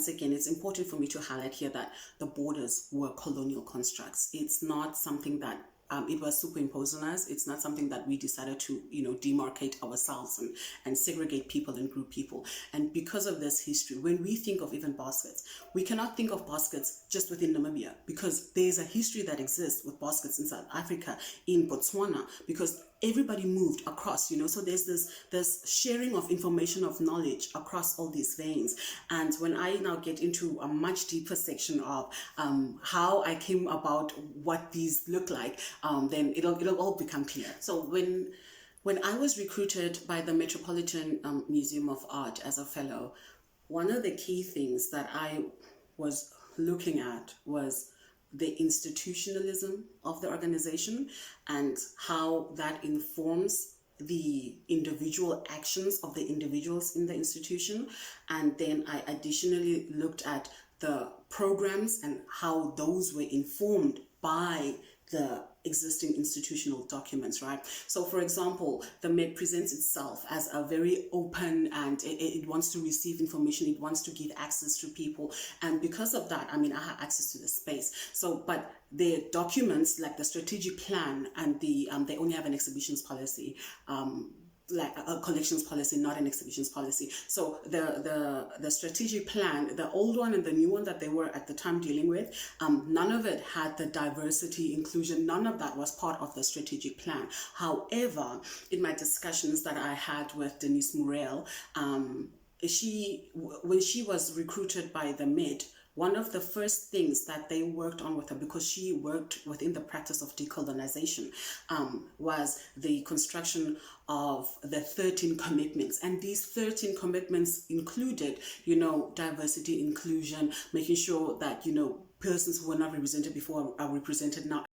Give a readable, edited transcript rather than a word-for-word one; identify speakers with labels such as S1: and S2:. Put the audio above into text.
S1: once again, it's important for me to highlight here that the borders were colonial constructs. It's not something that it was superimposed on us. It's not something that we decided to, demarcate ourselves and segregate people and group people. And because of this history, when we think of even baskets, we cannot think of baskets just within Namibia, because there's a history that exists with baskets in South Africa, in Botswana, because everybody moved across, so there's this sharing of information, of knowledge across all these veins. And when I now get into a much deeper section of how I came about what these look like, then it'll all become clear. So when I was recruited by the Metropolitan Museum of Art as a fellow, one of the key things that I was looking at was the institutionalism of the organization and how that informs the individual actions of the individuals in the institution. And then I additionally looked at the programs and how those were informed by the existing institutional documents, right? So for example, the Met presents itself as a very open, and it wants to receive information, it wants to give access to people. And because of that, I had access to the space. So, but the documents like the strategic plan and they only have an exhibitions policy, like a collections policy, not an exhibitions policy. So the strategic plan, the old one and the new one that they were at the time dealing with, none of it had the diversity, inclusion, none of that was part of the strategic plan. However, in my discussions that I had with Denise Murrell, when she was recruited by the Met, one of the first things that they worked on with her, because she worked within the practice of decolonization, was the construction of the 13 commitments. And these 13 commitments included, diversity, inclusion, making sure that, persons who were not represented before are represented now.